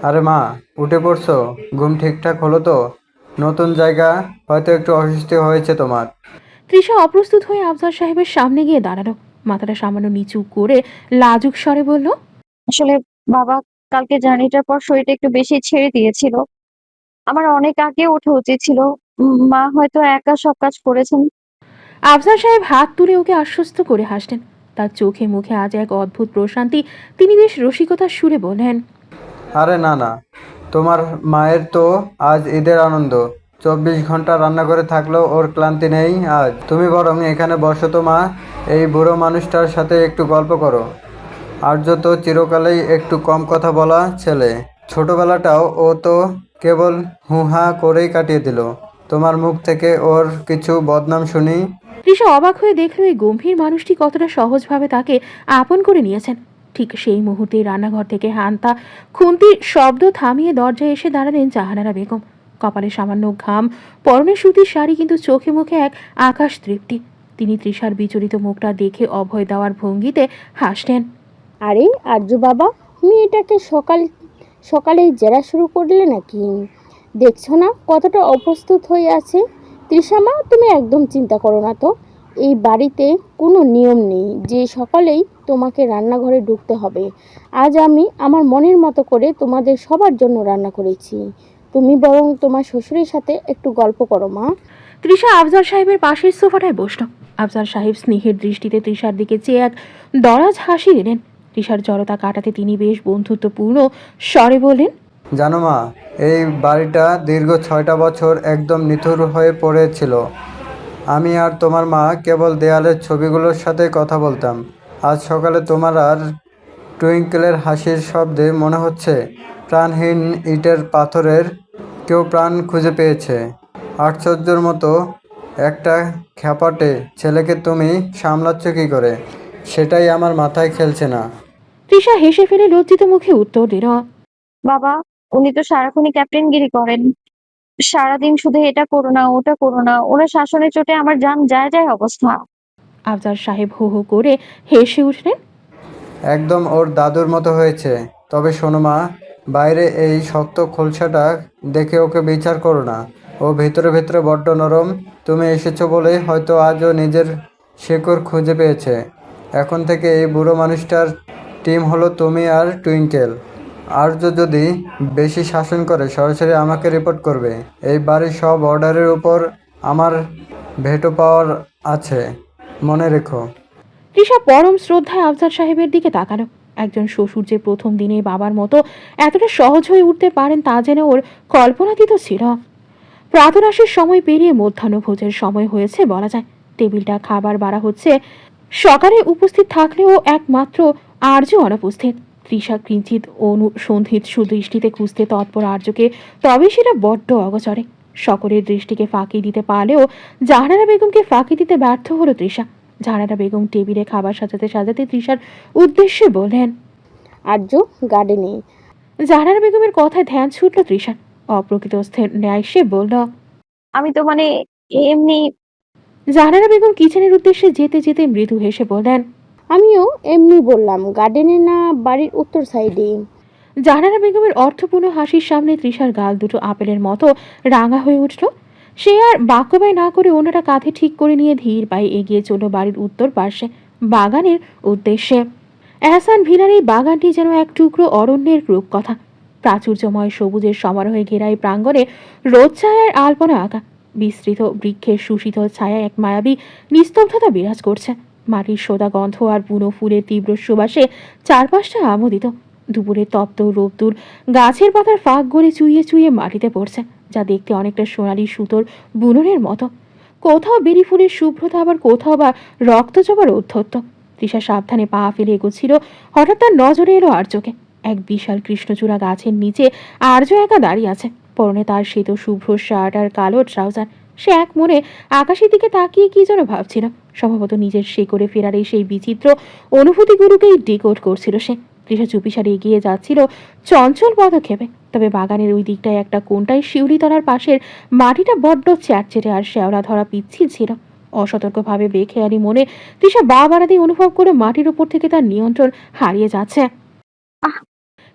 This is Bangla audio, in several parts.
আরে মা, উঠে পড়ছো? ঘুম ঠিকঠাক হলো তো? নতুন জায়গা, হয়তো একটু অস্বস্তি হয়েছে তোমার। তৃষা অপ্রস্তুত হয়ে আফজাল সাহেবের সামনে গিয়ে দাঁড়ালো। মাথাটা সামান্য নিচু করে লাজুক স্বরে বলল, আসলে বাবা, কালকে জার্নিটার পর শরীরটা একটু বেশি ছেড়ে দিয়েছিল। আমার অনেক আগে ওঠা উচিত ছিল। মা হয়তো একা সব কাজ করেছেন। আফজাল সাহেব হাত তুলে ওকে আশ্বস্ত করে হাসলেন। তার চোখে মুখে আজ এক অদ্ভুত প্রশান্তি। তিনি বেশ রসিকতার সুরে বললেন, আরে না না, তোমার মায়ের তো আজ ঈদের আনন্দ। 24 ঘন্টা রান্না করে থাকলেও ওর ক্লান্তি নেই আজ। তুমি বরং এখানে বসো তো মা, এই বুড়ো মানুষটার সাথে একটু গল্প করো। আর্য তো চিরকালেই একটু কম কথা বলা ছেলে। ছোটবেলাটাও ও তো কেবল হুহা করেই কাটিয়ে দিল। তোমার মুখ থেকে ওর কিছু বদনাম শুনি। তৃষা অবাক হয়ে দেখল এই গম্ভীর মানুষটি কতটা সহজভাবে তাকে আপন করে নিয়েছেন। ঠিক সেই মুহূর্তে রান্নাঘর থেকে হান্তা খুন্তির শব্দ থামিয়ে দরজায় এসে দাঁড়ালেন জাহানারা বেগম। কপালে সামান্য ঘাম, পরনে সুতির শাড়ি, কিন্তু চোখে মুখে এক আকাশ তৃপ্তি। তিনি তৃষার বিচলিত মুখটা দেখে অভয় দেওয়ার ভঙ্গিতে হাসলেন। আরে আরজু বাবা, তুমি এটাকে সকাল সকালেই জেরা শুরু করলে নাকি? দেখছো না কতটা অপ্রস্তুত হয়ে আছে। তৃষা মা, তুমি একদম চিন্তা করো না তো। এই বাড়িতে কোনো নিয়ম নেই যে সকালেই তোমাকে রান্নাঘরে ঢুকতে হবে। আজ আমি আমার মনের মতো করে তোমাদের সবার জন্য রান্না করেছি। তুমি বরং তোমার শ্বশুরের সাথে একটু গল্প করো মা। তৃষা আফজাল সাহেবের পাশের সোফাটায় বসল। আফজাল সাহেব স্নেহের দৃষ্টিতে তৃষার দিকে চেয়ে এক দরাজ হাসি দিলেন। তৃষার জড়তা কাটাতে তিনি বেশ বন্ধুত্বপূর্ণ স্বরে বললেন, জানো মা, এই বাড়িটা দীর্ঘ 6টা বছর একদম নিথুর হয়ে পড়েছিল। আমি আর তোমার মা কেবল দেয়ালের ছবিগুলোর সাথে কথা বলতাম। আজ সকালে তোমার আর টুইঙ্কেলের হাসির শব্দে মনে হচ্ছে প্রাণহীন ইটের পাথরের কেউ প্রাণ খুঁজে পেয়েছে। আশ্চর্যের মতো একটা খ্যাপাটে ছেলেকে তুমি সামলাচ্ছ কী করে, সেটাই আমার মাথায় খেলছে না। তৃষা হেসে ফেলে লজ্জিত মুখে উত্তর দিল, বাবা, উনি তো সারাক্ষণই ক্যাপ্টেনগিরি করেন। সারাদিন শুধু এটা করো না, ওটা করো না। ওনার শাসনের চোটে আমার জান যায় যায় অবস্থা। আফজাল সাহেব হো হো করে হেসে উঠলেন। একদম ওর দাদুর মতো হয়েছে। তবে শোনো মা, বাইরে এই শক্ত খোলসাটা দেখে ওকে বিচার করো না। ও ভেতরে ভেতরে বড্ড নরম। তুমি এসেছো বলেই হয়তো আজও নিজের শেকড় খুঁজে পেয়েছে। এখন থেকে এই বুড়ো মানুষটার টিম হলো তুমি আর টুইঙ্কেল। আর্য যদি বেশি শাসন করে সরাসরি আমাকে রিপোর্ট করবে। এই বাড়ির সব অর্ডারের উপর আমার ভেটো পাওয়ার আছে, মনে রেখো। তৃষা পরম শ্রদ্ধায় আফজাল সাহেবের দিকে তাকালো। একজন শ্বশুর যে প্রথম দিনে বাবার মতো এতটা সহজ হয়ে উঠতে পারেন তা যেন ওর কল্পনাতীত ছিল। প্রাতরাশের সময় পেরিয়ে মধ্যাহ্নভোজের সময় হয়েছে বলা যায়। টেবিলটা খাবার বাড়া হচ্ছে। সকালে উপস্থিত থাকলেও একমাত্র আর্য অনুপস্থিত। তৃষা কিঞ্চিত অনুসন্ধিত সুদৃষ্টিতে খুঁজতে তৎপর আর্যকে, তবে সেটা বড্ড অগচরে। সকলের দৃষ্টিকে ফাঁকি দিতে পারলেও জাহানারা বেগমকে ফাঁকি দিতে ব্যর্থ হলো তৃষা। জাহানারা বেগম টেবিলে খাবার সাজাতে সাজাতে তৃষার উদ্দেশ্যে বললেন, আরজু, গার্ডেনে। জাহানারা বেগমের কথায় ধ্যান ছুটল তৃষার। অপ্রকৃতস্থের ন্যায় সে বলল, আমি তো মানে এমনি। জাহানারা বেগম কিচেনের উদ্দেশ্যে যেতে যেতে মৃদু হেসে বললেন, আমিও এমনি বললাম, গার্ডেনে না, বাড়ির উত্তর সাইডে। জাহানারা বেগমের অর্থপূর্ণ হাসির সামনে তৃষার গাল দুটো আপেলের মতো রাঙা হয়ে উঠল। সে আর বাক্য ব্যয় না করে অন্যটা কাঁধে ঠিক করে নিয়ে ধীর পায়ে এগিয়ে চলল বাড়ির উত্তর পার্শ্বে, বাগানের উদ্দেশ্যে। এহসান ভিলার এই বাগানটি যেন এক টুকরো অরণ্যের রূপকথা। প্রাচুর্যময় সবুজের সমারোহে ঘেরা এই প্রাঙ্গণে রোদ ছায়ার আলপনা আঁকা। বিস্তৃত বৃক্ষের সুশীতল ছায়া এক মায়াবী নিস্তব্ধতা বিরাজ করছে। মাটির সোদা গন্ধ আর বুনো ফুলের তীব্র সুবাসে চারপাশটা আমোদিত। দুপুরে তপ্ত রোদ্দুর গাছের পাতার ফাঁক গড়ে চুইয়ে চুইয়ে মাটিতে পড়ছে, যা দেখতে অনেকটা সোনালি সুতোর বুননের মতো। কোথাও বেরি ফুলের শুভ্রতা, আবার কোথাও বা রক্তজবার ঔদ্ধত্য। তৃষা সাবধানে পা ফেলে এগোচ্ছিল। হঠাৎ তার নজরে এলো আর্যকে। এক বিশাল কৃষ্ণচূড়া গাছের নিচে আর্য একা দাঁড়িয়ে আছে। পরনে তার শ্বেত শুভ্র শার্ট আর কালো ট্রাউজার। সে এক মনে আকাশের দিকে তাকিয়ে কি যেন ভাবছিল। সম্ভবত নিজের শেকড়ে ফেরার এই সেই বিচিত্র অনুভূতিগুলোকেই ডিকোড করছিল সে। তৃষা চুপিসারে এগিয়ে যাচ্ছিল চঞ্চল পদক্ষেপে। তবে বাগানের ওই দিকটায় একটা কোণটায় শিউলি তলার পাশের মাটিটা বড্ড চ্যাটচেটে আর শ্যাওলা ধরা পিচ্ছিল ছিল। অসতর্কভাবে বেখেয়ালি মনে তৃষা বাড়াতেই অনুভব করে মাটির উপর থেকে তার নিয়ন্ত্রণ হারিয়ে যাচ্ছে। আহ!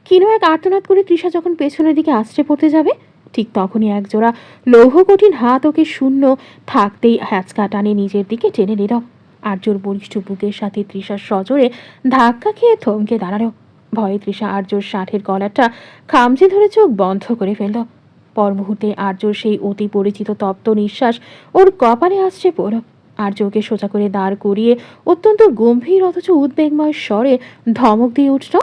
কিনো এক আর্তনাদ করে তৃষা যখন পেছনের দিকে আছড়ে পড়তে যাবে, ঠিক তখনই একজোড়া লৌহ কঠিন হাত ওকে শূন্য থাকতেই হ্যাঁচকা টানে নিজের দিকে টেনে নিল। আর্যর বলিষ্ঠ বুকের সাথে তৃষার সজোরে ধাক্কা খেয়ে থমকে দাঁড়ালো। ভয়ে তৃষা আর্যর ষাটের গলাটা খামচে ধরে চোখ বন্ধ করে ফেলল। পর মুহূর্তে আর্যর সেই অতি পরিচিত তপ্ত নিঃশ্বাস ওর কপালে আছড়ে পড়ল। আর্যকে সোজা করে দাঁড় করিয়ে অত্যন্ত গম্ভীর অথচ উদ্বেগময় স্বরে ধমক দিয়ে উঠল,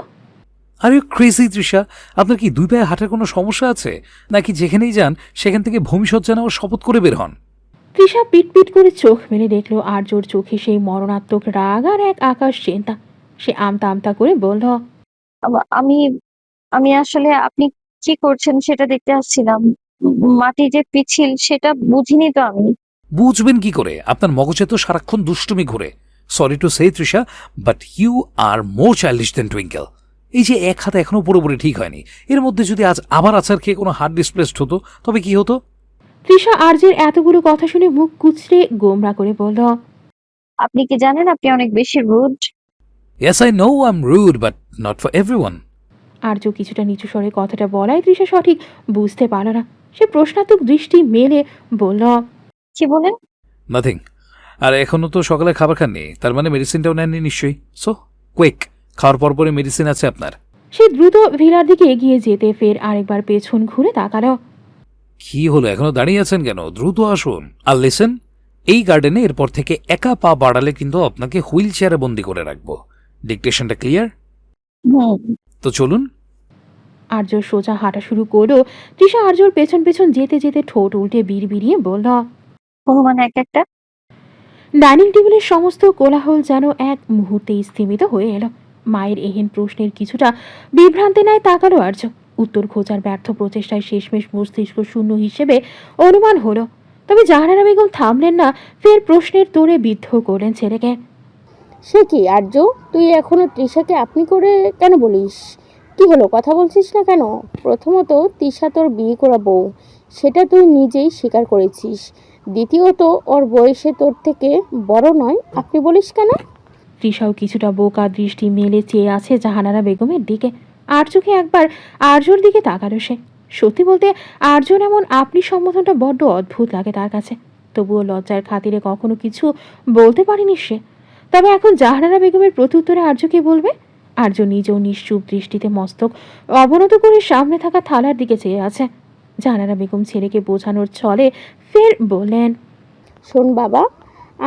আর ইউ ক্রেজি তৃষা? আপনার কি দুই পায়ে হাঁটার কোনো সমস্যা আছে, নাকি যেখানেই যান সেখান থেকে ভূমিসজ্জা নেওয়ার শপথ করে বের হন? তৃষা পিটপিট করে চোখ মেলে দেখল আর্যর চোখে সেই মরণাত্মক রাগ আর এক আকাশ চিন্তা। সে আমতা আমতা করে বলল, আমি আমি আসলে আপনি কি করছেন সেটা দেখতে আসছিলাম। মাটি যে পিচ্ছিল সেটা বুঝিনি তো আমি। বুঝবেন কি করে? আপনার মগজে তো সারাক্ষণ দুষ্টুমি ঘুরে। Sorry to say Trisha, but you are more childish than Twinkle. এই যে এক হাতে এখনো পুরোপুরি ঠিক হয়নি, এর মধ্যে যদি আজ আবার আছাড় খেয়ে কোনো হার্ট ডিসপ্লেসড হতো তবে কি হতো? তৃষা আর্যের এতগুলো কথা শুনে মুখ কুচড়ে গোমরা করে বলল, আপনি কি জানেন আপনি অনেক বেশি rude. Yes I know I am rude, but not for everyone. Arya কিছুটা নিচু স্বরে কথাটা বলায় তৃষা সঠিক বুঝতে পারল না। সে প্রশ্নাত্মক দৃষ্টি মেলে বলল, কি বলেন? নাথিং। আর এখনো তো সকালে খাবার খাননি, তার মানে মেডিসিনটাও নেননি নিশ্চয়ই। সো কুইক, খাওয়ার পরপরই মেডিসিন আছে আপনার। সে দ্রুত ভিলার দিকে এগিয়ে যেতে ফের আরেকবার পেছন ঘুরে তাকালো। কি হলো, এখনো দাঁড়িয়ে আছেন কেন? দ্রুত আসুন। আর লিসেন, এই গার্ডেনে এরপর থেকে একা পা বাড়ালে কিন্তু আপনাকে হুইল চেয়ারে বন্দি করে রাখবো। ডিকটেশনটা ক্লিয়ার? হুম। তো চলুন। আর্য সোজা হাঁটা শুরু করলো। তৃষা আর্যর পেছন পেছন যেতে যেতে ঠোঁট উল্টে বিড়বিড়িয়ে বলল, ভগবান এক একটা। ডাইনিং টেবিলের সমস্ত কোলাহল যেন এক মুহূর্তেই স্থিমিত হয়ে এলো। মায়ের এহেন প্রশ্নের কিছুটা বিভ্রান্তি নেয় তাকালো আর্য। উত্তর খোঁজার ব্যর্থ প্রচেষ্টায় শেষমেশ মস্তিষ্ক শূন্য হিসেবে অনুমান হলো। তবে জাহানারা বেগম থামলেন না, ফের প্রশ্নের তোড়ে বিদ্ধ করলেন ছেলেকে। সে কি আর্য, তুই এখনো তৃষাকে আপনি করে কেন বলিস? কি হলো, কথা বলছিস না কেন? প্রথমত, তৃষা তোর বিয়ে করা বউ, সেটা তুই নিজেই স্বীকার করেছিস। দ্বিতীয়ত, ওর বয়সে তোর থেকে বড় নয়, আপনি বলিস কেন? তৃষাও কিছুটা বোকা দৃষ্টি মেলে চেয়ে আছে জাহানারা বেগমের দিকে। আর্যকে একবার আর্যর দিকে তাকালো সে। সত্যি বলতে আর্যর এমন আপনি সম্বোধনটা বড্ড অদ্ভুত লাগে তার কাছে। তবুও লজ্জার খাতিরে কখনো কিছু বলতে পারেনি সে। তবে এখন জাহানারা বেগমের প্রত্যুত্তরে আর্যকে বলবে? আর্য নিজেও নিশ্চুপ দৃষ্টিতে মস্তক অবনত করে সামনে থাকা থালার দিকে চেয়ে আছে। জাহানারা বেগম ছেলেকে বোঝানোর ছলে ফের বললেন, শোন বাবা,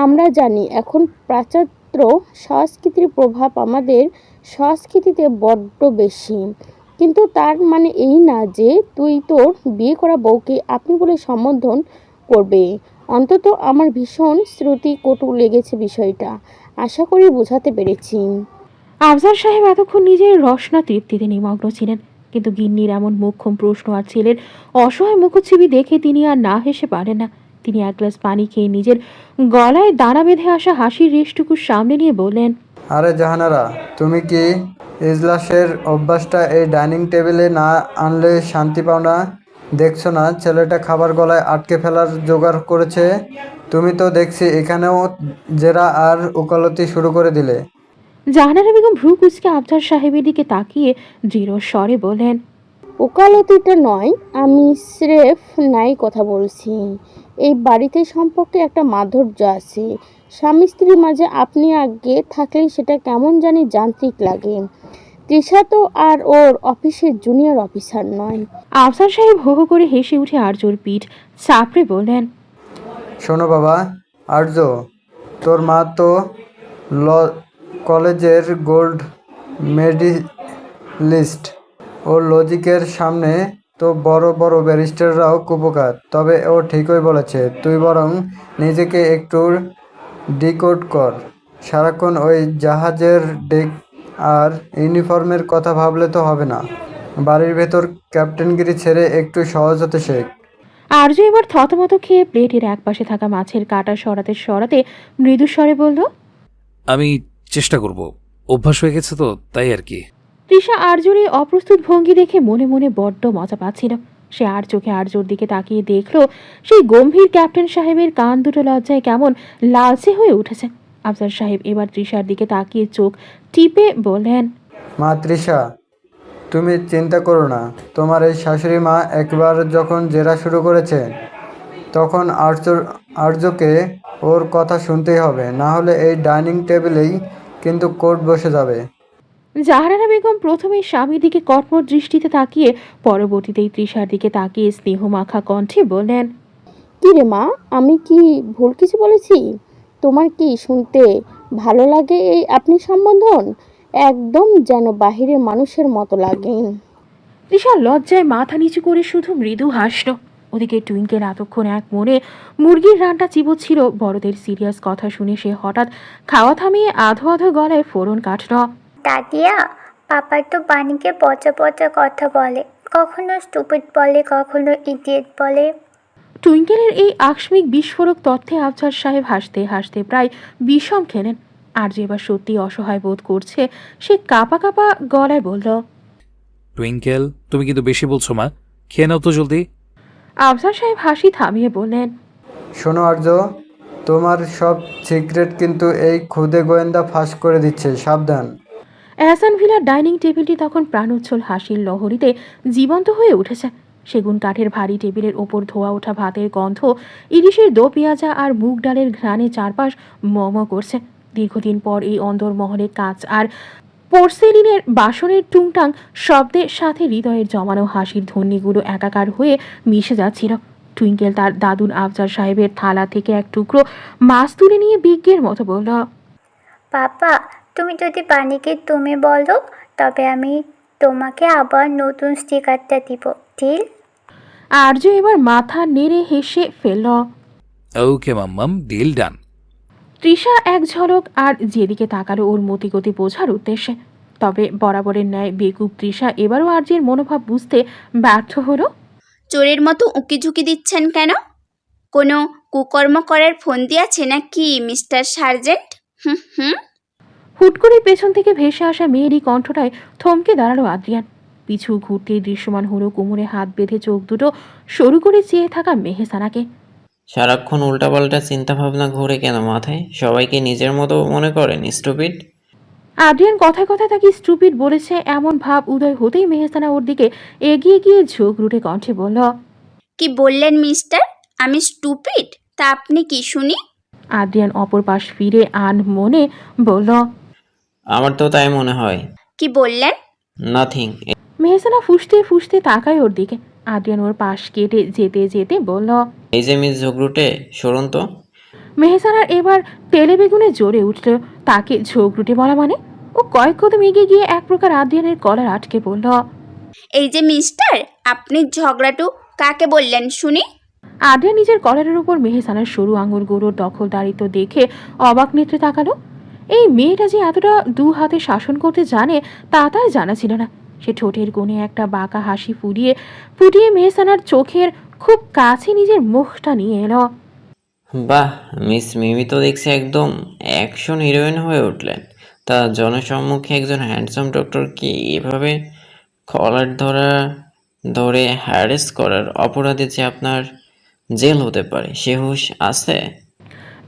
আমরা জানি এখন পাশ্চাত্য সংস্কৃতির প্রভাব আমাদের সংস্কৃতিতে বড্ড বেশি, কিন্তু তার মানে এই না যে তুই তোর বিয়ে করা বউকে আপনি বলে সম্বোধন করবে। অন্তত আমার ভীষণ শ্রুতি কটু লেগেছে বিষয়টা। আশা করি বোঝাতে পেরেছি। আফজাল সাহেব এতক্ষণ নিজের রসনা তৃপ্তিতে নিমগ্ন ছিলেন, কিন্তু গিন্নির এমন মোক্ষম প্রশ্ন আর ছেলের অসহায় মুখচ্ছবি দেখে তিনি আর না হেসে পারেন না। তিনি এক গ্লাস পানি খেয়ে নিজের গলায় দানা বেঁধে আসা হাসির রেশটুকুর সামনে নিয়ে বললেন, আরে জাহানারা, তুমি কি ইজলাসের অভ্যাসটা এই ডাইনিং টেবিলে না আনলে শান্তি পাও না? দেখছো না ছেলেটা খাবার গলায় আটকে ফেলার জোগাড় করেছে? তুমি তো দেখছি এখানেও জেরা আর ওকালতি শুরু করে দিলে। জাহানারা বেগম ভ্রু কুচকে আফজাল সাহেবের দিকে তাকিয়ে দৃঢ় স্বরে বলেন, ওকালতিটা নয়, আমি স্রেফ ন্যায় কথা বলছি। এই বাড়িতে সম্পর্কে একটা মাধুর্য আছে। স্বামী স্ত্রীর মাঝে আপনি আগে থাকলে সেটা কেমন জানি যান্ত্রিক লাগে। তৃষা তো আর ওর অফিসের জুনিয়র অফিসার নয়। আফজাল সাহেব হো হো করে হেসে উঠে আর্যর পিঠ চাপড়ে বললেন, শোনো বাবা আর্য, তোর মা তো ল কলেজের গোল্ড মেডেলিস্ট। ওর লজিকের সামনে তো বড় বড় ব্যারিস্টাররাও কুপোকাত। তবে ও ঠিকই বলেছে, তুই বরং নিজেকে একটু ডিকোড কর। সারাক্ষণ ওই জাহাজের ডেক আর ইউনিফর্মের কথা ভাবলে তো হবে না। বাড়ির ভেতর ক্যাপ্টেনগিরি ছেড়ে একটু সহজ হতে শেখ। আর্য এবার থতমত খেয়ে প্লেটের একপাশে থাকা মাছের কাঁটা সরাতে সরাতে মৃদু স্বরে বলল, আমি চেষ্টা করব, অভ্যাস হয়ে গেছে তো তাই আর কি। তৃষা আর্যর এই অপ্রস্তুত ভঙ্গি দেখে মনে মনে বড্ড মজা পাচ্ছিল। সে আর চোখে আর্যর দিকে তাকিয়ে দেখল সেই গম্ভীর ক্যাপ্টেন সাহেবের কান দুটো লজ্জায় কেমন লালচে হয়ে উঠেছে। আফসার সাহেব এবার তৃষার দিকে তাকিয়ে চোখ টিপে বললেন, মা তৃষা, তুমি চিন্তা করো না। তোমার এই শাশুড়ি মা একবার যখন জেরা শুরু করেছে তখন আর্যকে ওর কথা শুনতেই হবে, না হলে এই ডাইনিং টেবিলেই কিন্তু কোর্ট বসে যাবে। জাহানারা বেগম প্রথমে স্বামীর দিকে কটমট দৃষ্টিতে তাকিয়ে পরবর্তীতেই তৃষার দিকে তাকিয়ে স্নেহমাখা কণ্ঠে বললেন, কি রে মা, আমি কি ভুল কিছু বলেছি? তোমার কি শুনতে ভালো লাগে এই আপনি সম্বোধন? একদম যেন বাহিরের মানুষের মতো লাগে। তৃষা লজ্জায় মাথা নিচু করে শুধু মৃদু হাসল। ওদিকে টুইঙ্কেল এতক্ষণ এক মনে মুরগির রানটা চিবোচ্ছিল। বড়দের সিরিয়াস কথা শুনে সে হঠাৎ খাওয়া থামিয়ে আধো আধো গলায় ফোড়ন কাটল। দাদিয়া, পাপা তো বাণীকে পচা পচা কথা বলে, কখনো স্টুপিড বলে, কখনো ইডিয়েট বলে। টুইঙ্কেলের এই আকস্মিক বিস্ফোরক তথ্যে আফসার সাহেব হাসতে হাসতে প্রায় বিষম খেলেন। আর যে এবার সত্যি অসহায় বোধ করছে, সে কাঁপা কাঁপা গলায় বলল, টুইঙ্কেল, তুমি কিন্তু বেশি বলছো মা, খেয়ে নাও তো জলদি। আফসার সাহেব হাসি থামিয়ে বললেন, শোনো আর্য, তোমার সব সিক্রেট কিন্তু এই খুদে গোয়েন্দা ফাঁস করে দিচ্ছে, সাবধান। এহসান ভিলার ডাইনিং টেবিলটি তখন প্রাণোচ্ছল হাসির লহরীতে জীবন্ত হয়ে উঠেছে। সেগুন কাঠের ভারী টেবিলের ওপর ধোয়া ওঠা ভাতের গন্ধ, ইলিশের দো পেঁয়াজা আর মুগ ডালের ঘ্রাণে চারপাশ মম করছে। দীর্ঘদিন পর এই অন্দরমহলে কাঁচ আর পোর্সেলিনের বাসনের টুংটাং শব্দের সাথে হৃদয়ের জমানো হাসির ধ্বনিগুলো একাকার হয়ে মিশে যাচ্ছিল। টুইঙ্কেল তার দাদুন আফজার সাহেবের থালা থেকে এক টুকরো মাছ তুলে নিয়ে বিজ্ঞের মতো বলল, পাপা, তুমি যদি বাণীকে তুমি বলো, তবে আমি তোমাকে আবার নতুন স্টিকারটা দিব, ঠিক? আর্য এবার মাথা নেড়ে হেসে ফেলল। ওকে মাম্মাম, ডিল ডান। তৃষা এক ঝলক আর যেদিকে তাকালো ওর মতিগতি বোঝার উদ্দেশ্যে। তবে বরাবরের ন্যায় বেকুব তৃষা এবারও আর্যের মনোভাব বুঝতে ব্যর্থ হলো। চোরের মতো উঁকিঝুঁকি দিচ্ছেন কেন? কোনো কুকর্ম করার ফোন দিয়েছে নাকি মিস্টার সার্জেন্ট? হুম হুম। হুট করে পেছন থেকে ভেসে আসা মেয়েরই কণ্ঠটায় থমকে দাঁড়ালো আদ্রিয়ান। পিছু ঘুরতেই দৃশ্যমান হলো কোমরে হাত বেঁধে চোখ দুটো সরু করে চেয়ে থাকা মেহেসানাকে। সারাক্ষণ উল্টাপাল্টা চিন্তা ভাবনা ঘুরে কেন মাথায়? সবাইকে নিজের মতো মনে করেন স্টুপিড? আদ্রিয়ান কথায় কথায় তাকে স্টুপিড বলেছে এমন ভাব উদয় হতেই মেহেসানা ওর দিকে এগিয়ে গিয়ে ঝোঁক রুটে কণ্ঠে বলল, কি বললেন মিস্টার? আমি স্টুপিড? তা আপনি কি শুনি? আদ্রিয়ান অপর পাশ ফিরে আন মনে বলল, আমার তো তাই মনে হয়। কি বললেন? নাথিং। মেহসানা ফুঁসতে ফুঁসতে তাকায় ওর দিকে। আদ্রিয়ান ওর পাশ কেটে যেতে যেতে বলল, এই যে মিস ঝগড়ুটে, সরুন তো। মেহসানার এবার তেলে বেগুনে জ্বরে উঠল। তাকে ঝোঁকরুটে বলা মানে? ও কয়েক কদম এগিয়ে গিয়ে এক প্রকার আদ্রিয়ানের কলার আটকে বলল, এই যে মিস্টার, আপনি ঝগড়াটু কাকে বললেন শুনি? আদ্রিয়ান নিজের কলারের উপর মেহসানার সরু আঙুল গুঁড়োর দখলদারিত্ব দেখে অবাক নেত্রে তাকালো। এই মেয়েটা যে এতটা দু হাতে শাসন করতে জানে তা তার জানা ছিল না। সে ঠোঁটের কোণে একটা বাঁকা হাসি ফুটিয়ে মেহসানার চোখের খুব কাছে নিজের মুখটা নিয়ে এলো। বাহ, মিস মিমি তো দেখছি একদম অ্যাকশন হিরোইন হয়ে উঠলেন। তা জনসম্মুখে একজন হ্যান্ডসাম ডক্টরকে এভাবে কলার ধরে হ্যারেস করার অপরাধে যে আপনার জেল হতে পারে, সে হুঁশ আছে?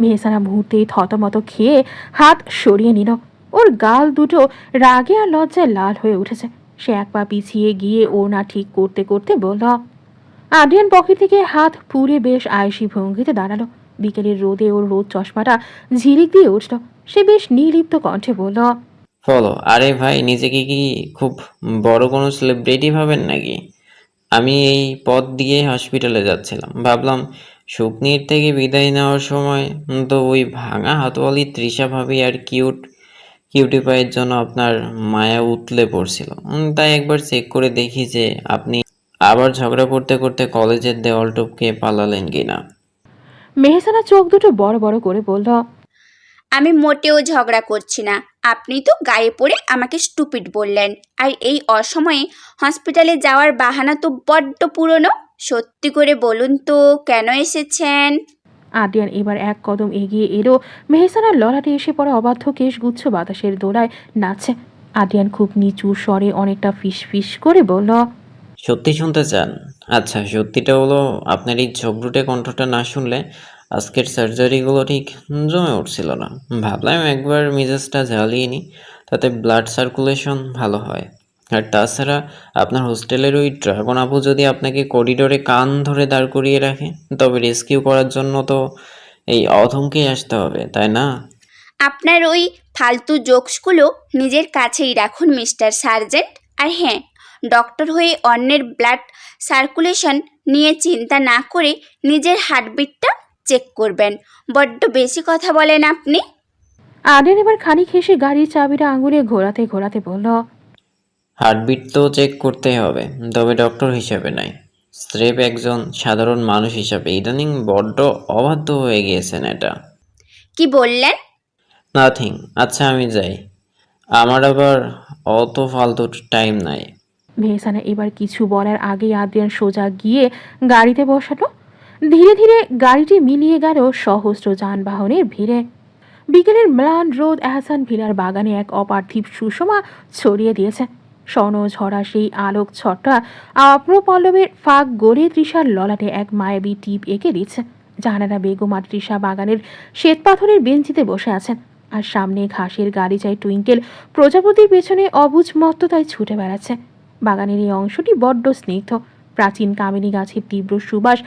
মেহসানা মুহূর্তেই থতমত খেয়ে হাত সরিয়ে নিল। ওর গাল দুটো রাগে আর লজ্জায় লাল হয়ে উঠেছে। সে এক পা পিছিয়ে গিয়ে ওড়না ঠিক করতে করতে বলল, আদ্রিয়ান পকেট থেকে হাত পুড়ে বেশ আয়েসি ভঙ্গিতে দাঁড়ালো। বিকেলের রোদে ওর রোদ চশমাটা ঝিলিক দিয়ে উঠল। সে বেশ নির্লিপ্ত কণ্ঠে বলল, ফলো। আরে ভাই, নিজেকে কি খুব বড় কোনো সেলিব্রিটি ভাবেন নাকি? আমি এই পথ দিয়ে হসপিটালে যাচ্ছিলাম, ভাবলাম শুকনির থেকে বিদায় নেওয়ার সময় তো ওই ভাঙা হাতওয়ালি তৃষা ভাবি আর কিউটি পায়ের জন্য আপনার মায়া উতলে পড়ছিল। তাই একবার চেক করে দেখি যে আপনি আবার ঝগড়া করতে করতে কলেজের দেওয়াল টপকে পালালেন কিনা। মেহসানা চোখ দুটো বড় বড় করে বলল, আমি মোটেও ঝগড়া করছি না। আপনি তো গায়ে পড়ে আমাকে স্টুপিড বললেন। আর এই অসময়ে হসপিটালে যাওয়ার বাহানা তো বড্ড পুরনো। সত্যি করে বলুন তো কেন এসেছেন? আদ্রিয়ান এবার এক কদম এগিয়ে এলো। মেহসানার ললাটে এসে পড়া অবাধ্য কেশগুচ্ছ বাতাসের দোলায় নাচছে। আদ্রিয়ান খুব নিচু স্বরে অনেকটা ফিস ফিস করে বলল, সত্যি শুনতে চান? আচ্ছা, সত্যিটা হলো আপনার এই ঝগড়ুটে কণ্ঠটা না শুনলে আজকের সার্জারিগুলো ঠিক জমে উঠছিল না। ভাবলাম একবার মেজাজটা জ্বালিয়ে নিই, তাতে ব্লাড সার্কুলেশন ভালো হয়। আর তাছাড়া আপনার হোস্টেলের ওই ড্রাগন আপু যদি আপনাকে করিডোরে কান ধরে দাঁড় করিয়ে রাখে, তবে রেস্কিউ করার জন্য তো এই অধমকেই আসতে হবে, তাই না? আপনার ওই ফালতু জোকসগুলো নিজের কাছেই রাখুন মিস্টার সার্জেন্ট। আর হ্যাঁ, ডক্টর হয়ে অন্যের ব্লাড সার্কুলেশন নিয়ে চিন্তা না করে নিজের হার্টবিটটা চেক করবেন। বড্ড বেশি কথা বলেন আপনি। আদেন এবার খানিক হেসে গাড়ির চাবিটা আঙুলে ঘোরাতে ঘোরাতে বলল, হার্টবিট তো চেক করতেই হবে, তবে ডক্টর হিসেবে নয়, স্রেফ একজন সাধারণ মানুষ হিসাবে। ইদানিং বড্ড অবাধ্য হয়ে গিয়েছেন এটা। কি বললেন? নাথিং। আচ্ছা আমি যাই, আমার আবার অত ফালতু টাইম নাই। মেহসানা এবার কিছু বলার আগেই আদ্রিয়ান সোজা গিয়ে গাড়িতে বসালো। ধীরে ধীরে গাড়িটি মিলিয়ে গেল সহস্র যানবাহনের ভিড়ে। বিকেলের ম্লান রোদ এহসান ভিলার বাগানে এক অপার্থিব সুষমা ছড়িয়ে দিয়েছে। স্বর্ণ ঝরা সেই আলোক ছটা আপ্রপল্লবের ফাঁক গড়ে তৃষার ললাটে এক মায়াবী টিপ এঁকে দিচ্ছে। জাহানারা বেগম আর তৃষা বাগানের শ্বেতপাথরের বেঞ্চিতে বসে আছেন, আর সামনে ঘাসের গাড়ি চাই টুইঙ্কেল প্রজাপতির পেছনে অবুঝ মত্ততায় ছুটে বেড়াচ্ছে। বাগানের এই অংশটি বড্ড স্নিগ্ধ। প্রাচীন কামিনী গাছের তীব্র সুবাস,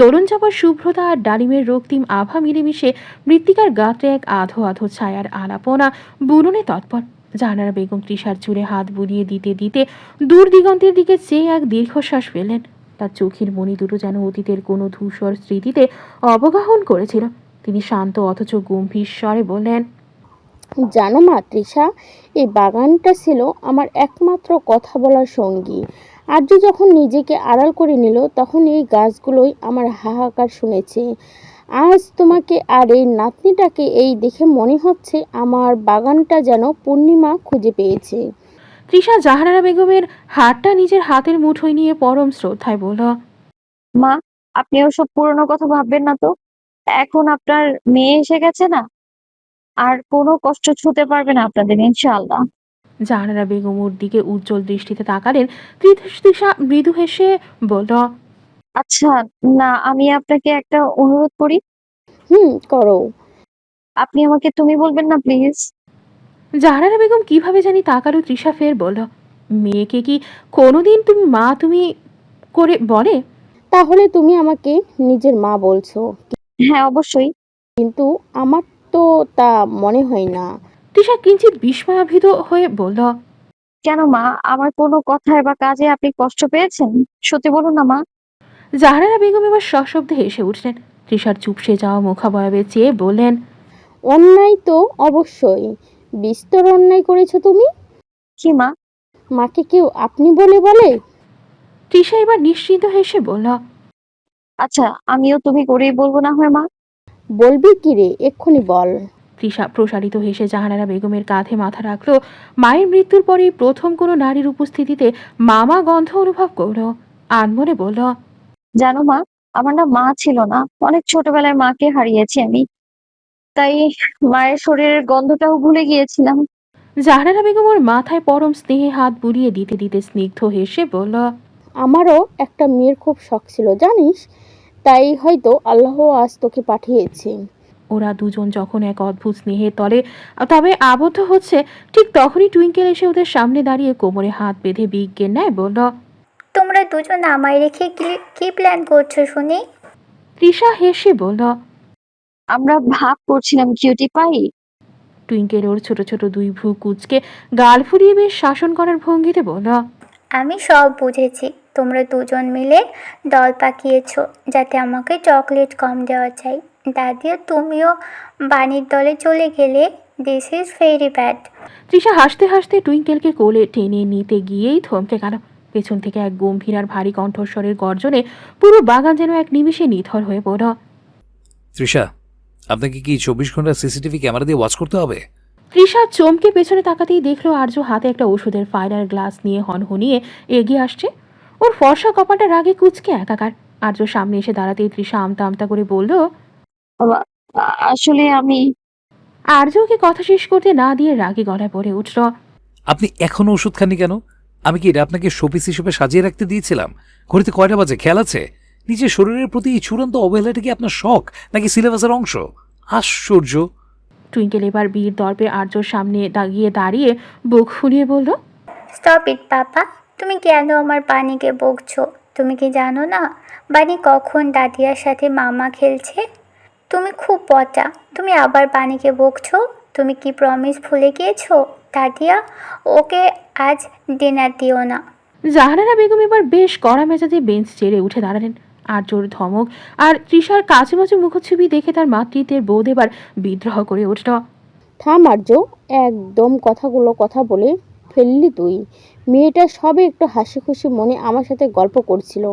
দোলন চাপার শুভ্রতা আর ডালিমের রক্তিম আভা মিলেমিশে মৃত্তিকার গাত্রে এক আধো আধো ছায়ার আলাপনা বুননে তৎপর। জাহানারা বেগম তৃষার চুলে হাত বুলিয়ে দিতে দিতে দূর দিগন্তের দিকে চেয়ে এক দীর্ঘশ্বাস ফেললেন। তার চোখের মণি দুটো যেন অতীতের কোনো ধূসর স্মৃতিতে অবগাহন করেছিল। তিনি শান্ত অথচ গম্ভীর স্বরে বললেন, জানো মা তৃষা, এই বাগানটা ছিল আমার একমাত্র কথা বলার সঙ্গী। আর্য যখন নিজেকে আড়াল করে নিল তখন এই গাছগুলোই আমার হাহাকার শুনেছে। আজ তোমাকে আর এই নাতনিটাকে এই দেখে মনে হচ্ছে আমার বাগানটা যেন পূর্ণিমা খুঁজে পেয়েছে। তৃষা জাহানারা বেগমের হাতটা নিজের হাতের মুঠোয় নিয়ে পরম শ্রদ্ধায় বলল, মা, আপনি ওসব পুরনো কথা ভাববেন না তো। এখন আপনার মেয়ে এসে গেছে না, আর কোনো কষ্ট ছুঁতে পারবে না আপনাদের, ইনশাআল্লাহ। জাহানারা বেগম ওর দিকে উজ্জ্বল দৃষ্টিতে তাকালেন। তৃষা মৃদু হেসে বলল, আচ্ছা, না আমি আপনাকে একটা অনুরোধ করি। করো। আপনি আমাকে তুমি বলবেন না প্লিজ? জাহানারা বেগম কিভাবে জানি তাকালো। তৃষা ফের বলল, মেয়েকে কি কোনোদিন তুমি করে বলে? তাহলে তুমি আমাকে নিজের মা বলছো, হ্যাঁ অবশ্যই। কিন্তু আমার তো তা মনে হয় না। তৃষা কিঞ্চিত বিস্ময়াভিত হয়ে বলল, কেন মা, আমার কোনো কথায় বা কাজে আপনি কষ্ট পেয়েছেন? সত্যি বলুন না মা। জাহানারা বেগম এবার সশব্দে হেসে উঠলেন। তৃষার চুপসে যাওয়া মুখাবয়বে চেয়ে বললেন, অন্যায় তো অবশ্যই, বিস্তর অন্যায় করেছো তুমি। কি মা? মাকে কেউ আপনি বলে বলে? তৃষা এবার নিশ্চিন্ত হেসে বলল, আচ্ছা, আমিও তুমি করেই বলবো না হয় মা। বলবি কি রে, এক্ষুনি বল। তৃষা প্রসারিত হেসে জাহানারা বেগমের কাঁধে মাথা রাখল। মায়ের মৃত্যুর পরেই প্রথম কোনো নারীর উপস্থিতিতে মামা গন্ধ অনুভব করল। আনমনে বলল, জানো মা, আমার না মা ছিল না, অনেক ছোটবেলায় মাকে হারিয়েছি আমি, তাই মায়ের শরীরের গন্ধটাও ভুলে গিয়েছিলাম। জাহানারা বেগম ওর মাথায় পরম স্নেহে হাত বুলিয়ে দিতে দিতে স্নিগ্ধ হেসে বলল, আমারও একটা মেয়ের খুব শখ ছিল জানিস, তাই হয়তো আল্লাহ আজ তোকে পাঠিয়েছে। ওরা দুজন যখন এক অদ্ভুত স্নেহের তলে তবে আবদ্ধ হচ্ছে, ঠিক তখনই টুইঙ্কেল এসে ওদের সামনে দাঁড়িয়ে কোমরে হাত বেঁধে বিজ্ঞের ন্যায় বলল, তোমরা দুজন আমায় রেখে কি প্ল্যান করছো শুনি? তৃষা হেসে বলল, আমরা ভাব করছিলাম কিউটি পাই। টুইঙ্কেল ওর ছোট ছোট দুই ভ্রু কুঁচকে গাল ফুরিয়ে বেশ শাসন করার ভঙ্গিতে বলল, আমি সব বুঝেছি। তোমরা দুজন মিলে দল পাকিয়েছো যাতে আমাকে চকলেট কম দেওয়া যায়। দাদিও তুমিও বাণীর দলে চলে গেলে। This is very bad. Trisha হাসতে হাসতে টুইঙ্কেলকে কোলে টেনে নিতে গিয়েই থমকে গেল। পেছন থেকে এক গম্ভীর আর ভারী কণ্ঠস্বরের গর্জনে পুরো বাগান যেন এক নিমিষে নিথর হয়ে পড়ল। তৃষা, আপনাকে কি 24 ঘন্টা সিসিটিভি ক্যামেরা দিয়ে ওয়াচ করতে হবে? তৃষা চমকে পেছনে তাকাতেই দেখলো আর্য হাতে একটা ওষুধের ফাইনাল গ্লাস নিয়ে হনহনিয়ে এগিয়ে আসছে। ওর ফর্সা কপালটা রাগে কুচকে একাকার। আর্য সামনে এসে দাঁড়াতেই তৃষা আমতা আমতা করে বলল, বাবা, আসলে আমি। আর্যকে কথা শেষ করতে না দিয়ে রাগে গলায় পড়ে উঠল, আপনি এখনো ওষুধ খাননি কেন? আমি কি এটা আপনাকে শোপিস হিসেবে সাজিয়ে রাখতে দিয়েছিলাম? ঘড়িতে কয়টা বাজে খেয়াল আছে? নিজের শরীরের প্রতি এই চূড়ান্ত অবহেলাটা কি আপনার শখ নাকি সিলেবাসের অংশ? আশ্চর্য। টুইঙ্কেল এবার বীর দর্পে আর্যর সামনে দাঁড়িয়ে বুক ফুলিয়ে বলল, স্টপ ইট পাপা, তুমি কেন আমার বাণীকে বকছো? তুমি কি জানো না বাণী কখন দাদিয়ার সাথে মামা খেলছে? তুমি খুব পচা, তুমি আবার বাণীকে বকছো। তুমি কি প্রমিস ভুলে গিয়েছো? দাদিয়া, ওকে আজ ডিনার দিও না। জাহানারা বেগম এবার বেশ কড়া মেজাজে বেঞ্চ ছেড়ে উঠে দাঁড়ালেন। আর্যর ধমক আর তৃষার কাছামাছি মুখচ্ছবি দেখে তার মাতৃত্বের বোধ এবার বিদ্রোহ করে উঠল। থাম আর্য, একদম কথা বলে ফেললি তুই। মেয়েটা সবে একটু হাসি খুশি মনে আমার সাথে গল্প করছিল,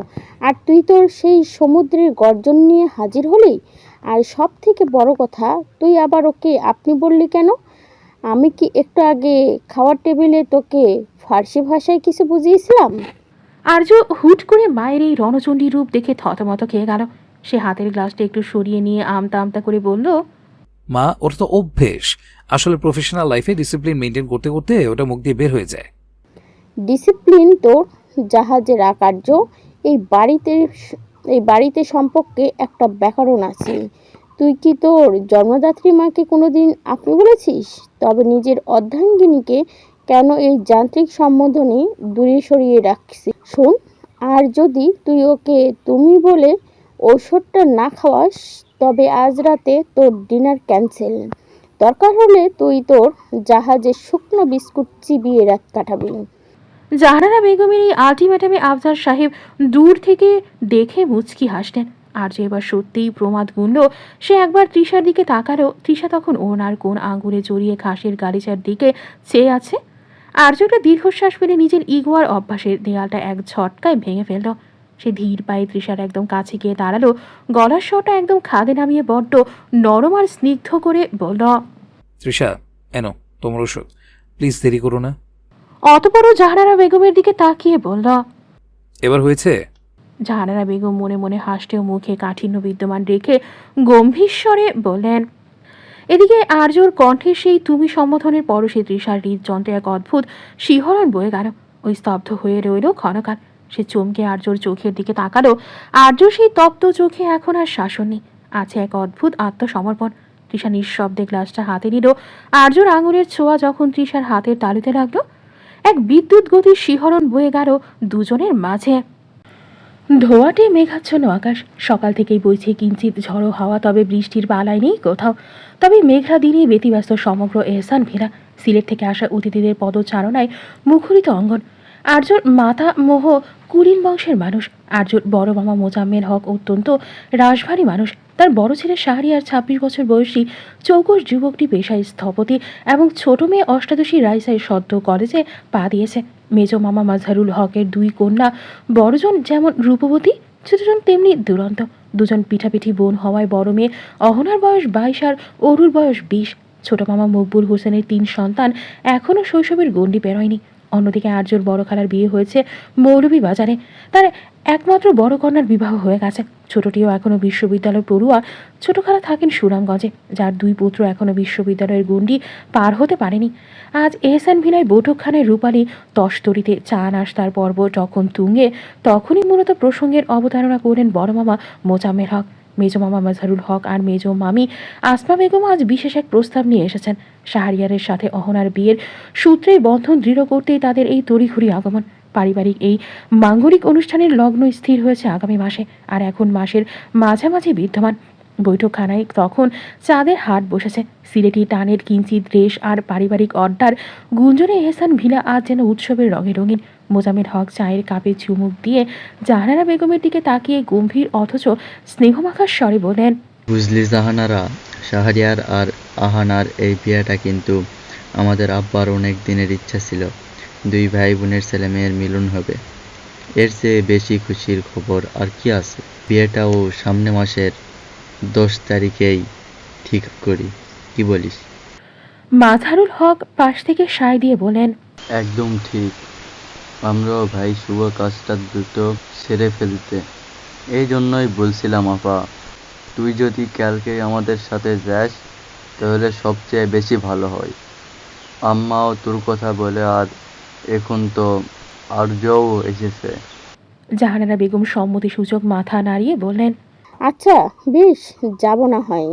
আর তুই তোর সেই সমুদ্রের গর্জন নিয়ে হাজির হলি। আর সব থেকে বড় কথা, তুই আবার ওকে আপনি বললি কেন? আমি কি একটু আগে খাওয়ার টেবিলে তোকে ফার্সি ভাষায় কিছু বুঝিয়েছিলাম? আর্য হুট করে মায়ের এই রণচণ্ডী রূপ দেখে থতমত খেয়ে গেল। সে হাতের গ্লাসটা একটু সরিয়ে নিয়ে আমতা আমতা করে বলল, মা, ওটা তো অভ্যেস। আসলে প্রফেশনাল লাইফে ডিসিপ্লিন মেনটেন করতে করতে ওটা মুখ দিয়ে বের হয়ে যায়। ডিসিপ্লিন তোর জাহাজের আকার্য। এই বাড়িতে সম্পর্কে একটা ব্যাকরণ আছে। তুই কি তোর জন্মদাত্রী মাকে কোনোদিন আপনি বলেছিস? তবে নিজের অর্ধাঙ্গিনীকে কেন এই যান্ত্রিক সম্বোধনে দূরে সরিয়ে রাখছিস? শোন, আর যদি তুই ওকে তুমি বলে ঔষধটা না খাওয়াস, তবে আজ রাতে তোর ডিনার ক্যান্সেল। দরকার হলে তুই তোর জাহাজে শুকনো বিস্কুট চিবিয়ে রাত কাটাবি। জাহানারা বেগমের এই আলটিমেটামে আফজাল সাহেব দূর থেকে দেখে মুচকি হাসলেন। আর্য এবার সত্যিই প্রমাদ গুনল। সে একবার তৃষার দিকে তাকালো। তৃষা তখন ওনার কোন আঙুলে জড়িয়ে ঘাসের গালিচার দিকে চেয়ে আছে। আর্য একটা দীর্ঘশ্বাস ফেলে নিজের ইগোয়ার অভ্যাসের দেয়ালটা এক ঝটকায় ভেঙে ফেলল। সে ধীর পায়ে তৃষার একদম কাছে গিয়ে দাঁড়ালো। গলার স্বরটা একদম খাদে নামিয়ে বড্ড নরম আর স্নিগ্ধ করে বলল, তৃষা, এনো তোমার ওষুধ। প্লিজ দেরি করো না। অতপরও জাহানারা বেগমের দিকে তাকিয়ে বলল, এবার হয়েছে? জাহানারা বেগম মনে মনে হাসতেও মুখে কাঠিন্য বিদ্যমান রেখে গম্ভীর স্বরে বললেন। এদিকে আর্যর কণ্ঠে সেই তুমি সম্বোধনের পরশে তৃষার হৃদযন্ত্রে এক অদ্ভুত শিহরণ বয়ে গেল। ওই স্তব্ধ হয়ে রইল ক্ষণকাল। সে চমকে আর্যর চোখের দিকে তাকালো। আর্য সেই তপ্ত চোখে এখন আর শাসন নেই, আছে এক অদ্ভুত আত্মসমর্পণ। তৃষা নিঃশব্দে গ্লাসটা হাতে নিল। আর্যর আঙুলের ছোঁয়া যখন তৃষার হাতের তালুতে লাগলো, এক বিদ্যুৎ গতির শিহরণ বয়ে গেল দুজনের মাঝে। ধোঁয়াটে মেঘাচ্ছন্ন আকাশ। সকাল থেকেই বইছে কিঞ্চিত ঝড়ো হাওয়া, তবে বৃষ্টির বালাই নেই কোথাও। তবে মেঘলা দিনেই ব্যতিব্যস্ত সমগ্র এহসান ভিলা। সিলেট থেকে আসা অতিথিদের পদচারণায় মুখরিত অঙ্গন। আর্যর মাতা মোহ কুলীন বংশের মানুষ। আর্যর বড় মামা মোজাম্মেল হক অত্যন্ত রাশভারী মানুষ। তার বড় ছেলে শাহরিয়ার 26 বছর বয়সী চৌকস যুবকটি পেশায় স্থপতি এবং ছোট মেয়ে অষ্টাদশী রাইসায় সদ্য কলেজে পা দিয়েছে। মেজ মামা মাজহারুল হকের 2 কন্যা, বড়জন যেমন রূপবতী, ছোটজন তেমনি দুরন্ত। দুজন পিঠাপিঠি বোন হওয়ায় বড় মেয়ে অহনার বয়স 22 আর অরুর বয়স 20। ছোট মামা মকবুল হোসেনের 3 সন্তান এখনও শৈশবের গণ্ডি পেরোয়নি। অন্যদিকে আর্যর বড় খালার বিয়ে হয়েছে মৌলভীবাজারে। তার একমাত্র বড় কন্যার বিবাহ হয়ে গেছে। ছোটটিও এখনও বিশ্ববিদ্যালয় পড়ুয়া। ছোট খালা থাকেন সুনামগঞ্জে, যার 2 পুত্র এখনও বিশ্ববিদ্যালয়ের গণ্ডি পার হতে পারেনি। আজ এহসান ভিলায় বৈঠকখানায় রূপালী তস্তরিতে চা নাস্তার পর্ব যখন তুঙ্গে, তখনই মূলত প্রসঙ্গের অবতারণা করলেন বড় মামা মোজাম্মেল হক। মেজ মামা মাজহারুল হক আর মেজ মামি আসমা বেগম আজ বিশেষ এক প্রস্তাব নিয়ে এসেছেন। শাহরিয়ারের সাথে অহনার বিয়ের সূত্রেই বন্ধন দৃঢ় করতেই তাদের এই তড়িঘড়ি আগমন। পারিবারিক এই মাঙ্গলিক অনুষ্ঠানের লগ্ন স্থির হয়েছে আগামী মাসে, আর এখন মাসের মাঝামাঝি বিদ্যমান। বৈঠকখানায় তখন চাঁদের হাট বসেছে। সিলেটি টানের কিঞ্চিত রেশ আর পারিবারিক আড্ডার গুঞ্জনে এহসান ভিলা আজ যেন উৎসবের রঙে রঙিন। মোজাম্মেল হক চায়ের কাপে চুমুক দিয়ে জাহানারা বেগমের দিকে তাকিয়ে গম্ভীর অথচ স্নেহমাখার স্বরে বলেন, বুঝলি জাহানারা, শাহরিয়ার আর আহানার এই বিয়েটা কিন্তু আমাদের আব্বার অনেক দিনের ইচ্ছা ছিল। 2 ভাই বোনের ছেলে মেয়ের মিলন হবে। এর চেয়ে বেশি খুশির খবর আর কি আছে? বিয়েটাও সামনে মাসের 10 তারিখেই ঠিক করি, কি বলিস? মাজহারুল হক পাশ থেকে সায় দিয়ে বলেন, একদম ঠিক। আমরাও ভাই শুভ কাজটা দ্রুত সেরে ফেলতে। এই জন্যই বলছিলাম আপা, তুই যদি কালকে আমাদের সাথে যাস তাহলে সবচেয়ে বেশি ভালো হয়। আম্মাও তোর কথা বলে, আর এখন তো আর্যও এসেছে। জাহানারা বেগম সম্মতিসূচক মাথা নাড়িয়ে বললেন। আচ্ছা বেশ, যাব না হয়।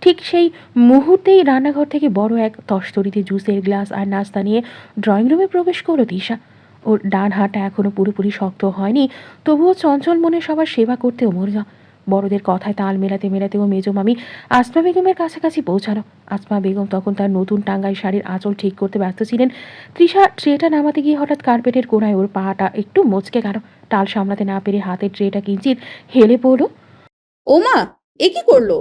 ঠিক সেই মুহূর্তেই রান্নাঘর থেকে বড় এক তস্তরিতে জুসের গ্লাস আর নাস্তা নিয়ে ড্রয়িং রুমে প্রবেশ করলো তৃষা। ওর ডান হাতটা এখনো পুরোপুরি শক্ত হয়নি, তবুও চঞ্চল মনে সবার সেবা করতেও মরিয়া। বড়দের কথায় তাল মেলাতে মেলাতেও মেজো মামি আসমা বেগমের কাছাকাছি পৌঁছালো। আসমা বেগম তখন তার নতুন টাঙ্গাই শাড়ির আঁচল ঠিক করতে ব্যস্ত ছিলেন। তৃষা ট্রেটা নামাতে গিয়ে হঠাৎ কার্পেটের কোণায় ওর পাটা একটু মচকে গেল। টাল সামলাতে না পেরে হাতের ট্রেটা কিঞ্চিত হেলে পড়ল। ওমা, এ কি করলো?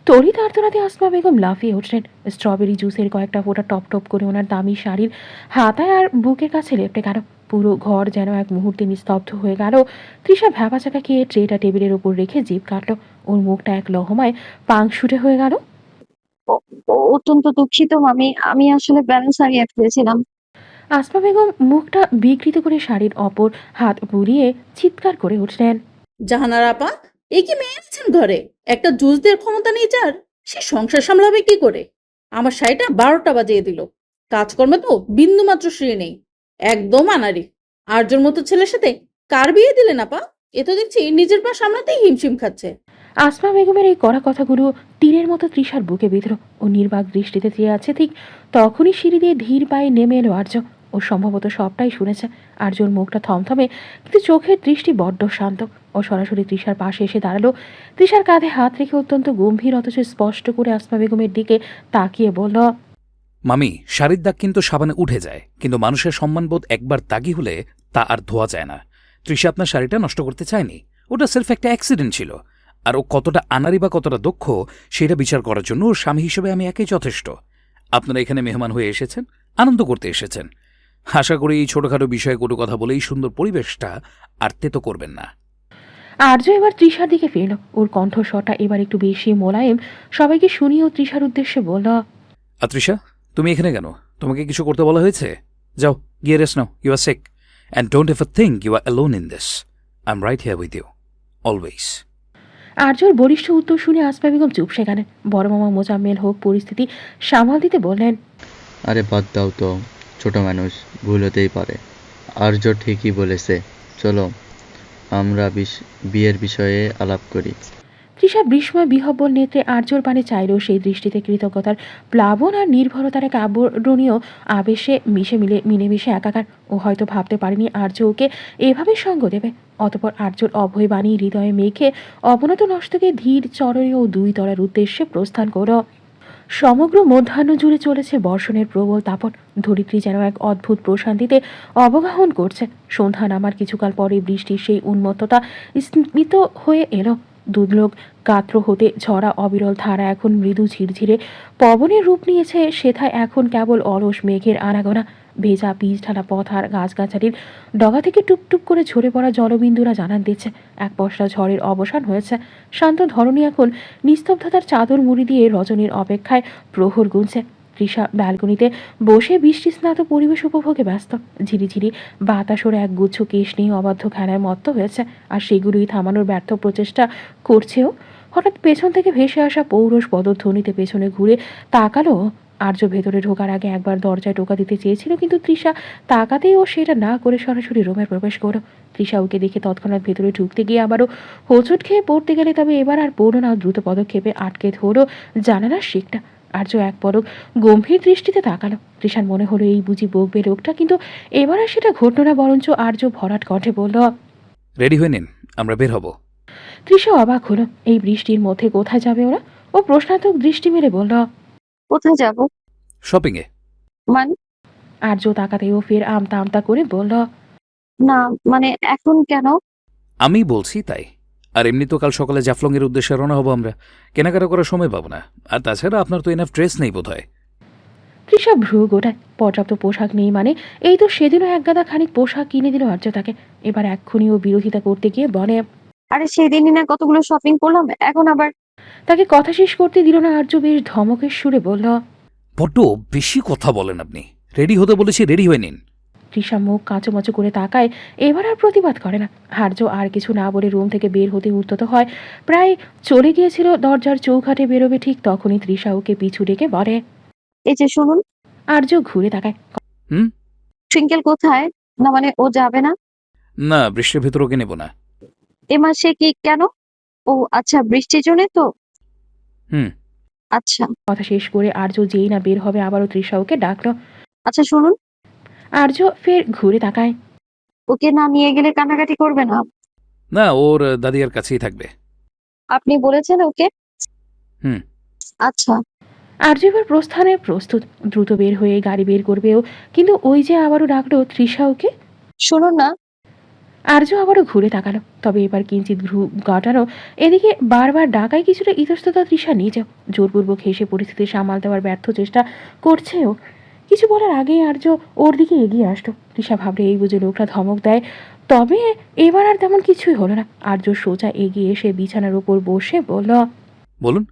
তড়িৎ আর্তনাতে আসমা বেগম লাফিয়ে উঠলেন। স্ট্রবেরি জুসের কয়েকটা ফোঁটা টপ টপ করে ওনার দামি শাড়ির হাতায় আর বুকের কাছে লেপটে গেল। পুরো ঘর যেন এক মুহূর্তে নিস্তব্ধ হয়ে গেল। তৃষা ভ্যাবাচাকা খেয়ে ট্রেটা টেবিলের উপর রেখে জিভ কাটলো। ওর মুখটা এক লহমায় পাংশুটে হয়ে গেল। অত্যন্ত দুঃখিত মামি, আমি আসলে ব্যালেন্স হারিয়ে ফেলেছিলাম। আসমা বেগম মুখটা বিকৃত করে শাড়ির অপর হাত বুলিয়ে চিৎকার করে উঠলেন। জাহানারা আপা, এ কি মেয়ে আছেন ঘরে? একটা জুস দেওয়ার ক্ষমতা নেই যার, সে সংসার সামলাবে কি করে? আমার শাড়িটা 12টা বাজিয়ে দিল। কাজকর্মে তো বিন্দু মাত্র শ্রী নেই, একদম আনাড়ি। আর্যর মতো ছেলের সাথে কার বিয়ে দিলেন আপা? এ তো দেখছি নিজের পা সামলাতেই হিমশিম খাচ্ছে। আসমা বেগমের এই কড়া কথাগুলো তীরের মতো তৃষার বুকে বিঁধল। ও নির্বাক দৃষ্টিতে চেয়ে আছে। ঠিক তখনই সিঁড়ি দিয়ে ধীর পায়ে নেমে এলো আর্য। ও সম্ভবত সবটাই শুনেছে। আর্যর মুখটা থমথমে, কিন্তু চোখের দৃষ্টি বড্ড শান্ত। ও সরাসরি তৃষার পাশে এসে দাঁড়ালো। তৃষার কাঁধে হাত রেখে অত্যন্ত গম্ভীর অথচ স্পষ্ট করে আসমা বেগমের দিকে তাকিয়ে বলল, মামি, শাড়ির দাগ কিন্তু সাবানে উঠে যায়, কিন্তু মানুষের সম্মানবোধ একবার দাগি হলে তা আর ধোয়া যায় না। তৃষা আপনার শাড়িটা নষ্ট করতে চায়নি, ওটা সির্ফ একটা অ্যাক্সিডেন্ট ছিল। আর ও কতটা আনাড়ি বা কতটা দক্ষ সেটা বিচার করার জন্য ওর স্বামী হিসেবে আমি একাই যথেষ্ট। আপনারা এখানে মেহমান হয়ে এসেছেন, আনন্দ করতে এসেছেন। আশা করি এই ছোটখাটো বিষয়ে কোনো কথা বলে এই সুন্দর পরিবেশটা আর তেতো করবেন না। আর্য এবার তৃষার দিকে ফিরল। ওর কণ্ঠস্বরটা এবার একটু বেশি মোলায়েম। সবাইকে শুনিয়েও তৃষার উদ্দেশ্যে বলল, তৃষা, তুমি এখানে কেন? তোমাকে কিছু করতে বলা হয়েছে? যাও, গিয়ে রেস্ট নাও। You are sick and don't ever think you are alone in this. I am right here with you always. আর্যর বলিষ্ঠ উত্তর শুনে আসমা বেগম চুপসে গেলেন। বড় মামা মোজাম্মেল হোক পরিস্থিতি সামাল দিতে বললেন, আরে বাদ দাও তো, ছোট মানুষ, ভুল হতেই পারে। আর্য ঠিকই বলেছে, চলো আমরা বিয়ের বিষয়ে আলাপ করি। তৃষা বিস্ময় বিহব্বল নেত্রে আর্যর পানে চাইলেও সেই দৃষ্টিতে কৃতজ্ঞতার প্লাবন আর নির্ভরতার এক আবরণীয় আবেশে মিলেমিশে একাকার। ও হয়তো ভাবতে পারেনি আর্য ওকে এভাবে সঙ্গ দেবে। অতপর আর্যর অভয় বাণী হৃদয়ে মেখে অবনত নষ্টকে ধীর চরণে ও দুই তলার উদ্দেশ্যে প্রস্থান করল। সমগ্র মধ্যাহ্ন জুড়ে চলেছে বর্ষণের প্রবল তাপন। ধরিত্রী যেন এক অদ্ভুত প্রশান্তিতে অবগাহন করছে। সন্ধ্যা নামার কিছুকাল পরে বৃষ্টির সেই উন্মত্ততা স্মিত হয়ে এলো। দুধলোক গাত্র হতে ঝরা অবিরল ধারা এখন মৃদু ঝিরঝিরে পবনের রূপ নিয়েছে। সেথায় এখন কেবল অলস মেঘের আনাগোনা। ভেজা পিচ ঢালা পথ আর গাছগাছালির ডগা থেকে টুপটুপ করে ঝরে পড়া জলবিন্দুরা জানান দিচ্ছে এক পশলা ঝড়ের অবসান হয়েছে। শান্ত ধরণী এখন নিস্তব্ধতার চাদর মুড়ি দিয়ে রজনীর অপেক্ষায় প্রহর গুনছে। তৃষা ব্যালকনিতে বসে বৃষ্টি স্নাত পরিবেশ উপভোগে ব্যস্ত। ঝিরিঝিরি বাতাসোর এক গুচ্ছ কেশ নিয়ে অবাধ্য খেলায় মত্ত হয়েছে, আর সেগুলোই থামানোর ব্যর্থ প্রচেষ্টা করছেও। হঠাৎ পেছন থেকে ভেসে আসা পৌরষ পদধ্বনিতে পেছনে ঘুরে তাকালো। আর্য ভেতরে ঢোকার আগে একবার দরজায় টোকা দিতে চেয়েছিল, কিন্তু তৃষা তাকাতেই ও সেটা না করে সরাসরি রুমে প্রবেশ করো। তৃষা ওকে দেখে তৎক্ষণাৎ ভেতরে ঢুকতে গিয়ে আবারও হোঁচট খেয়ে পড়তে গেলে, তবে এবার আর পড়ো না, দ্রুত পদক্ষেপে আটকে ধরো জানালার শিকটা। আর্য এক পলক গম্ভীর দৃষ্টিতে তাকালো। তৃষার মনে হলো এই বুঝি বকবে লোকটা, কিন্তু এবার আর সেটা ঘটল না, বরঞ্চ আর্য ভরাট কণ্ঠে বলল, রেডি হয়ে নিন, আমরা বের হব। তৃষা অবাক হলো। এই বৃষ্টির মধ্যে কোথায় যাবে ওরা? ও প্রশ্নাত্মক দৃষ্টি মেরে বলল, কোথায় যাব? শপিংয়ে। মানে? আর্য তাকাতেও ফের আমতা আমতা করে বলল, না মানে এখন কেন? আমি বলছি তাই। আর এমনি তো কাল সকালে জাফলংয়ের উদ্দেশ্যে রওনা হব আমরা, কেনাকাটা করার সময় পাবো না। আর তাছাড়া আপনার তো এনাফ ড্রেস নেই বোধ হয়। তৃষা ভ্রু গোটায়। পর্যাপ্ত পোশাক নেই মানে? এই তো সেদিনও একগাদা খানিক পোশাক কিনে দিল আর্য তাকে। এবার এক্ষুনি ও বিরোধিতা করতে গিয়ে বলে, আরে সেদিনই না কতগুলো শপিং করলাম, এখন আবার? তাকে কথা শেষ করতে দিল না আর্য বেশ ধমকের সুরে বলল, বড্ড বেশি কথা বলেন আপনি। রেডি হতে বলেছি, রেডি হয়ে নিন। তৃষা মুখ কাঁচুমাচু করে তাকায়। এবার আর প্রতিবাদ করে না। আর্য আর কিছু না বলে রুম থেকে বের হতে উদ্যত হয়। প্রায় চলে গিয়েছিল দরজার চৌঘাটে বেরোবে, ঠিক তখনই তৃষা ওকে পিছু ডেকে বলে, এই যে শুনুন। আর্য ঘুরে তাকায়। ট্রিঙ্কেল কোথায়? না মানে ও যাবে না? না, বৃষ্টির ভেতর ওকে নেব না। এ মাসে কি কেন? ও আচ্ছা, বৃষ্টির জন্য তো। হুম। আচ্ছা কথা শেষ করে আর্য যেই না বের হবে আবারও তৃষা ওকে ডাকলো। আচ্ছা, শুনুন, আর্য ফের ঘুরে তাকায়। ওকে না নিয়ে গেলে কান্নাকাটি করবে না? না, ওর দাদিয়ার কাছেই থাকবে। আপনি বলেছেন ওকে? হুম। আচ্ছা আর্য এবার প্রস্থানে প্রস্তুত, দ্রুত বের হয়ে গাড়ি বের করবেও, কিন্তু ওই যে আবারও ডাকলো তৃষা ওকে। শুনুন না, আর্য আবারও ঘুরে তাকালো, তবে এবার কিঞ্চিত ভ্রু গাটানো। এদিকে বারবার ডাকায় কিছুটা ইতস্ততা তৃষা নিজেও জোরপূর্বক হেসে পরিস্থিতি সামাল দেওয়ার ব্যর্থ চেষ্টা করছেও। কিছু বলার আগেই আর্য ওর দিকে এগিয়ে আসলো। তৃষা ভাবলে এই বুঝে লোকটা ধমক দেয়, তবে এবার আর তেমন কিছুই হলো না। আর্য সোজা এগিয়ে এসে বিছানার উপর বসে বলল, বলুন,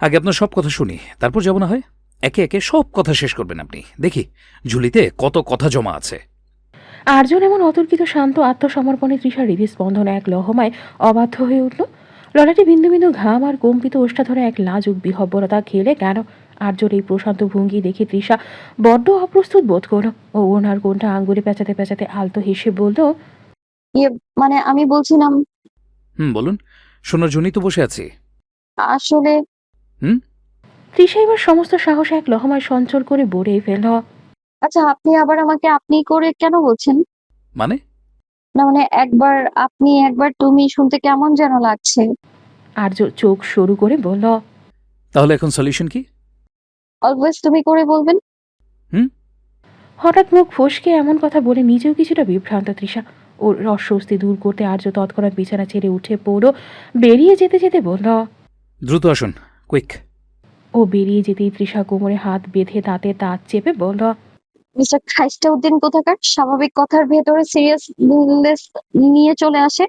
আগে আপনার সব কথা শুনি, তারপর যাব না হয়। একে একে সব কথা শেষ করবেন আপনি, দেখি ঝুলিতে কত কথা জমা আছে। আর্যন এমন অতর্কিত শান্ত আত্মসমর্পণে তৃষার হৃদস্পন্দন এক লহমায় অবাধ্য হয়ে উঠল। ললাটে বিন্দু বিন্দু ঘাম আর কম্পিত ওষ্ঠা ধরে এক লাজুক বিহব্বরতা খেলে গেল। আর্যর এই প্রশান্ত ভঙ্গি দেখে তৃষা বড্ড অপ্রস্তুত বোধ করল ও ওনার কোনটা আঙ্গুলে পেঁচাতে পেঁচাতে আলতো হেসে বলল, ইয়ে মানে আমি বলছিলাম বলুন, শোনার জন্যই তো বসে আছি। আসলে তৃষা এবার সমস্ত সাহস এক লহমায় সঞ্চল করে বলে ফেলল, আচ্ছা, আপনি আবার আমাকে আপনি করে কেন বলছেন? মানে? না মানে একবার আপনি একবার তুমি শুনতে কেমন যেন লাগছে। আর্য চোখ সরু করে বলল, তাহলে এখন সলিউশন কি? অলওয়েজ তুমি করে বলবেন। হঠাৎ মুখ ফসকে এমন কথা বলে নিজেও কিছুটা বিভ্রান্ত তৃষা। ওর অস্বস্তি দূর করতে আর্য তৎক্ষণাৎ বিছানা ছেড়ে উঠে পড়ল। বেরিয়ে যেতে যেতে বলল, দ্রুত আসুন, কুইক। ও বেরিয়ে যেতেই তৃষা কোমরে হাত বেঁধে তাতে দাঁত চেপে বলল, মিস্টার খাইস্টাউদ্দিন কোথাকার স্বাভাবিক কথার ভেতরে সিরিয়াস নিয়ে চলে আসে।